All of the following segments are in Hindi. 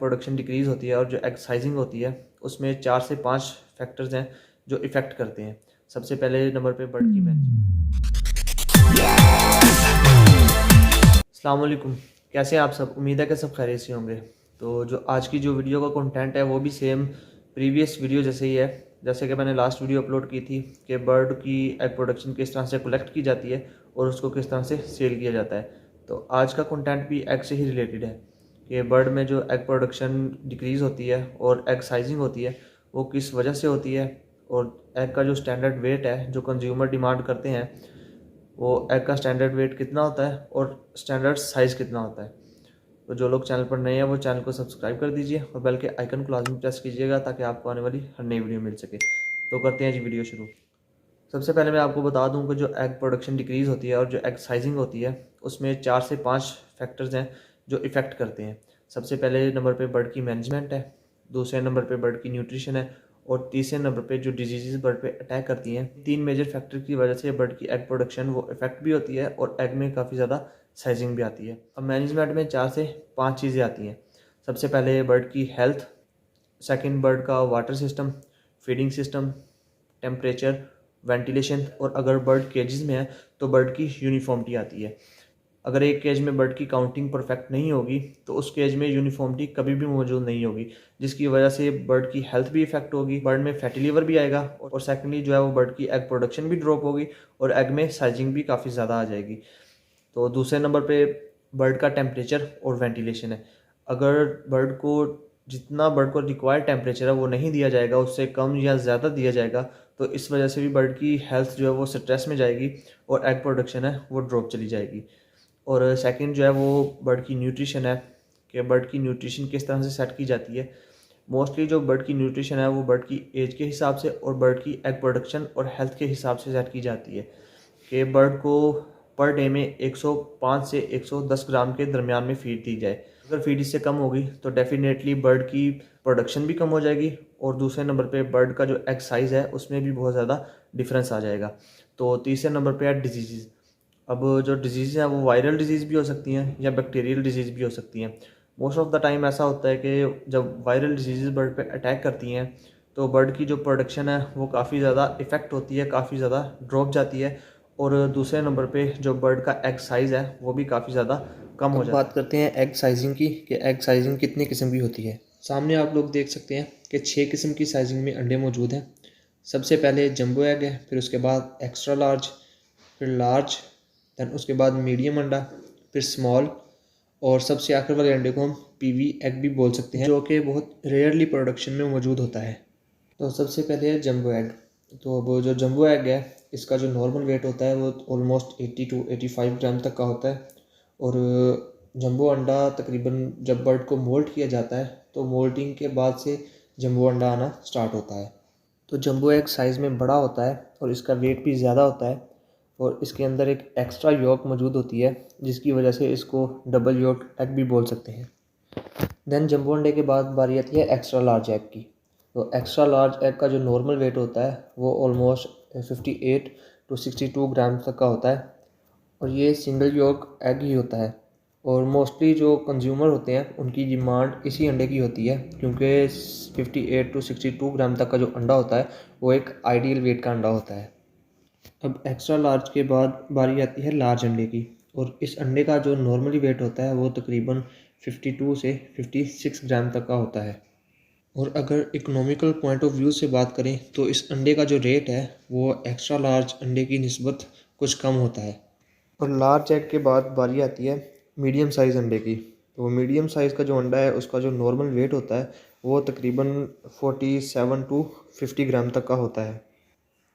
प्रोडक्शन डिक्रीज़ होती है और जो एग साइजिंग होती है उसमें 4 से 5 फैक्टर्स हैं जो इफ़ेक्ट करते हैं। सबसे पहले नंबर पे बर्ड की मैनेजमेंट। अस्सलाम वालेकुम, कैसे हैं आप सब? उम्मीद है कि सब खैरियत से होंगे। तो जो आज की जो वीडियो का कंटेंट है वो भी सेम प्रीवियस वीडियो जैसे ही है। जैसे कि मैंने लास्ट वीडियो अपलोड की थी कि बर्ड की एग प्रोडक्शन किस तरह से कलेक्ट की जाती है और उसको किस तरह से सेल किया जाता है। तो आज का कंटेंट भी एग से ही रिलेटेड है कि बर्ड में जो एग प्रोडक्शन डिक्रीज़ होती है और एग साइजिंग होती है वो किस वजह से होती है, और एग का जो स्टैंडर्ड वेट है जो कंज्यूमर डिमांड करते हैं वो एग का स्टैंडर्ड वेट कितना होता है और स्टैंडर्ड साइज़ कितना होता है। तो जो लोग चैनल पर नए हैं वो चैनल को सब्सक्राइब कर दीजिए और बेल के आइकन को लाजमी प्रेस कीजिएगा ताकि आपको आने वाली हर नई वीडियो मिल सके। तो करते हैं जी वीडियो शुरू। सबसे पहले मैं आपको बता दूं कि जो एग प्रोडक्शन डिक्रीज़ होती है और जो एग साइजिंग होती है उसमें 4 से 5 फैक्टर्स हैं जो इफ़ेक्ट करते हैं। सबसे पहले नंबर पे बर्ड की मैनेजमेंट है, दूसरे नंबर पे बर्ड की न्यूट्रिशन है और तीसरे नंबर पे जो डिजीज़ बर्ड पे अटैक करती हैं। 3 मेजर फैक्टर की वजह से बर्ड की एग प्रोडक्शन वो इफेक्ट भी होती है और एग में काफ़ी ज़्यादा साइजिंग भी आती है। अब मैनेजमेंट में 4 से 5 चीज़ें आती हैं। सबसे पहले बर्ड की हेल्थ, सेकंड बर्ड का water system, feeding system, temperature, ventilation, और अगर बर्ड केजेस में है तो बर्ड की यूनिफॉर्मिटी आती है। अगर एक केज में बर्ड की काउंटिंग परफेक्ट नहीं होगी तो उस केज में यूनिफॉर्मिटी कभी भी मौजूद नहीं होगी, जिसकी वजह से बर्ड की हेल्थ भी इफेक्ट होगी, बर्ड में फैटी लिवर भी आएगा और सेकेंडली जो है वो बर्ड की एग प्रोडक्शन भी ड्रॉप होगी और एग में साइजिंग भी काफ़ी ज़्यादा आ जाएगी। तो दूसरे नंबर पे बर्ड का टेम्परेचर और वेंटिलेशन है। अगर जितना बर्ड को रिक्वायर्ड टेम्परेचर है वो नहीं दिया जाएगा, उससे कम या ज़्यादा दिया जाएगा तो इस वजह से भी बर्ड की हेल्थ जो है वो स्ट्रेस में जाएगी और एग प्रोडक्शन है वो ड्रॉप चली जाएगी। और सेकंड जो है वो बर्ड की न्यूट्रिशन है कि बर्ड की न्यूट्रिशन किस तरह से सेट की जाती है। मोस्टली जो बर्ड की न्यूट्रिशन है वो बर्ड की एज के हिसाब से और बर्ड की एग प्रोडक्शन और हेल्थ के हिसाब से सेट की जाती है कि बर्ड को पर डे में 105 से 110 ग्राम के दरमियान में फीड दी जाए। अगर फीड इससे कम होगी तो डेफिनेटली बर्ड की प्रोडक्शन भी कम हो जाएगी और दूसरे नंबर पे बर्ड का जो एग साइज़ है उसमें भी बहुत ज़्यादा डिफरेंस आ जाएगा। तो तीसरे नंबर पे है डिजीज़। अब जो डिजीज़ हैं वो वायरल डिजीज़ भी हो सकती हैं या बैक्टीरियल डिजीज़ भी हो सकती हैं। मोस्ट ऑफ द टाइम ऐसा होता है कि जब वायरल डिजीज़ बर्ड पे अटैक करती हैं तो बर्ड की जो प्रोडक्शन है वो काफ़ी ज़्यादा इफ़ेक्ट होती है, काफ़ी ज़्यादा ड्रॉप जाती है और दूसरे नंबर पे जो बर्ड का एग साइज़ है वो भी काफ़ी ज़्यादा कम हो जाता है। बात करते हैं एग साइजिंग की कि एग साइजिंग कितनी किस्म की होती है। सामने आप लोग देख सकते हैं कि 6 किस्म की साइजिंग में अंडे मौजूद हैं। सबसे पहले जंबो एग है, फिर उसके बाद एक्स्ट्रा लार्ज, फिर लार्ज, दैन उसके बाद मीडियम अंडा, फिर स्मॉल, और सबसे आखिर वाले अंडे को हम पीवी एग भी बोल सकते हैं जो कि बहुत रेयरली प्रोडक्शन में मौजूद होता है। तो सबसे पहले है जंबो एग। तो अब जो जंबो एग है इसका जो नॉर्मल वेट होता है वो ऑलमोस्ट 80 टू 85 ग्राम तक का होता है और जंबो अंडा तकरीबन जब बर्ड को मोल्ट किया जाता है तो मोल्टिंग के बाद से जंबो अंडा आना स्टार्ट होता है। तो जंबो एग साइज़ में बड़ा होता है और इसका वेट भी ज़्यादा होता है और इसके अंदर एक एक्स्ट्रा यॉक मौजूद होती है जिसकी वजह से इसको डबल यॉक एग भी बोल सकते हैं। देन जंबो अंडे के बाद बारी आती है एक्स्ट्रा लार्ज एग की। तो एक्स्ट्रा लार्ज एग का जो नॉर्मल वेट होता है वो ऑलमोस्ट 58 टू 62 ग्राम तक का होता है और ये सिंगल यॉक एग ही होता है और मोस्टली जो कंज्यूमर होते हैं उनकी डिमांड इसी अंडे की होती है क्योंकि 58 टू 62 ग्राम तक का जो अंडा होता है वो एक आइडियल वेट का अंडा होता है। अब एक्स्ट्रा लार्ज के बाद बारी आती है लार्ज अंडे की और इस अंडे का जो नॉर्मली वेट होता है वो तकरीबन 52 से 56 ग्राम तक का होता है। और अगर इकोनॉमिकल पॉइंट ऑफ व्यू से बात करें तो इस अंडे का जो रेट है वो एक्स्ट्रा लार्ज अंडे की निस्बत कुछ कम होता है। और लार्ज एग के बाद बारी आती है मीडियम साइज़ अंडे की। तो मीडियम साइज़ का जो अंडा है उसका जो नॉर्मल वेट होता है वो तकरीबन 47 टू 50 ग्राम तक का होता है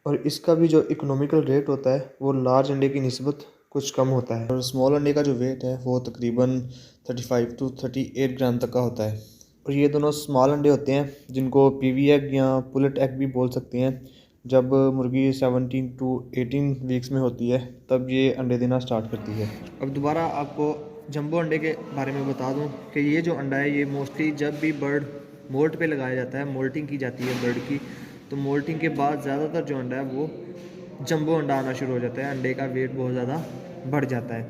और इसका भी जो इकोनॉमिकल रेट होता है वो लार्ज अंडे की निस्बत कुछ कम होता है। और स्मॉल अंडे का जो वेट है वो तकरीबन 35 टू 38 ग्राम तक का होता है। और ये दोनों स्मॉल अंडे होते हैं जिनको पीवी एग या पुलेट एग भी बोल सकते हैं। जब मुर्गी 17 टू 18 वीक्स में होती है तब ये अंडे देना स्टार्ट करती है। अब दोबारा आपको जंबो अंडे के बारे में बता दूं कि ये जो अंडा है ये मोस्टली जब भी बर्ड मोल्ट पे लगाया जाता है, मोल्टिंग की जाती है बर्ड की, तो मोल्टिंग के बाद ज़्यादातर जो अंडा है वो जंबो अंडा आना शुरू हो जाता है। अंडे का वेट बहुत ज़्यादा बढ़ जाता है।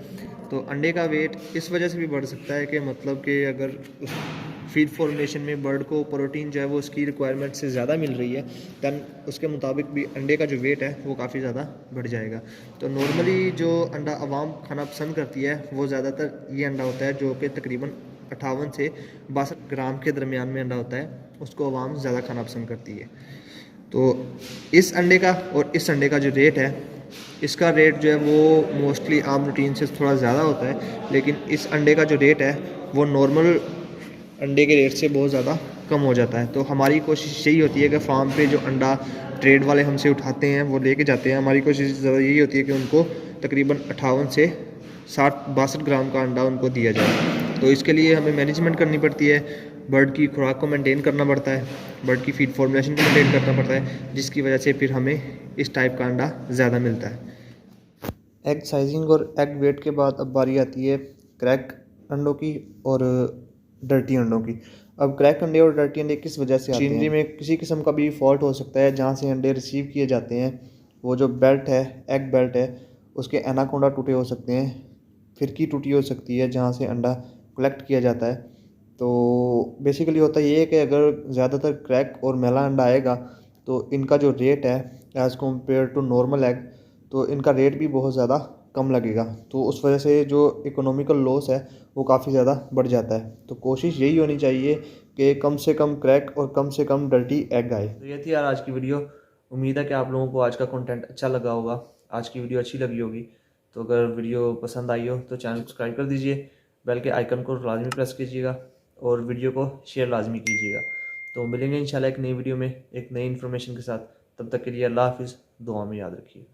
तो अंडे का वेट इस वजह से भी बढ़ सकता है कि मतलब कि अगर फीड फॉर्मेशन में बर्ड को प्रोटीन जो है वो उसकी रिक्वायरमेंट से ज़्यादा मिल रही है, दैन उसके मुताबिक भी अंडे का जो वेट है वो काफ़ी ज़्यादा बढ़ जाएगा। तो नॉर्मली जो अंडा आवाम खाना पसंद करती है वो ज़्यादातर ये अंडा होता है जो कि तकरीबन 58 से 62 ग्राम के दरमियान में अंडा होता है, उसको आवाम ज़्यादा खाना पसंद करती है। तो इस अंडे का और इस अंडे का जो रेट है, इसका रेट जो है वो मोस्टली आम रूटीन से थोड़ा ज़्यादा होता है, लेकिन इस अंडे का जो रेट है वो नॉर्मल अंडे के रेट से बहुत ज़्यादा कम हो जाता है। तो हमारी कोशिश यही होती है कि फार्म पे जो अंडा ट्रेड वाले हमसे उठाते हैं वो लेके जाते हैं, हमारी कोशिश ज़्यादा यही होती है कि उनको तकरीबन 58 से 62 ग्राम का अंडा उनको दिया जाए। तो इसके लिए हमें मैनेजमेंट करनी पड़ती है, बर्ड की खुराक को मेंटेन करना पड़ता है, बर्ड की फीड फॉर्मुलेशन को मेंटेन करना पड़ता है, जिसकी वजह से फिर हमें इस टाइप का अंडा ज़्यादा मिलता है। एग साइजिंग और एग वेट के बाद अब बारी आती है क्रैक अंडों की और डर्टी अंडों की। अब क्रैक अंडे और डर्टी अंडे किस वजह से आते हैं? मशीनरी में किसी किस्म का भी फॉल्ट हो सकता है जहाँ से अंडे रिसीव किए जाते हैं, वो जो बेल्ट है, एग बेल्ट है, उसके एनाकोंडा टूटे हो सकते हैं, फिरकी टूटी हो सकती है जहाँ से अंडा कलेक्ट किया जाता है। तो बेसिकली होता ये है कि अगर ज़्यादातर क्रैक और मैला अंडा आएगा तो इनका जो रेट है as compared to normal egg, तो इनका रेट भी बहुत ज़्यादा कम लगेगा। तो उस वजह से जो इकोनॉमिकल लॉस है वो काफ़ी ज़्यादा बढ़ जाता है। तो कोशिश यही होनी चाहिए कि कम से कम क्रैक और कम से कम डर्टी एग आए। तो ये थी यार आज की वीडियो। उम्मीद है कि आप लोगों को आज का कंटेंट अच्छा लगा होगा, आज की वीडियो अच्छी लगी होगी। तो अगर वीडियो पसंद आई हो तो चैनल सब्सक्राइब कर दीजिए, बेल के आइकन को लाजमी प्रेस कीजिएगा और वीडियो को शेयर लाजमी कीजिएगा। तो मिलेंगे इंशाल्लाह एक नई वीडियो में एक नई इन्फॉर्मेशन के साथ। तब तक के लिए अल्लाह हाफिज़, दुआ में याद रखिए।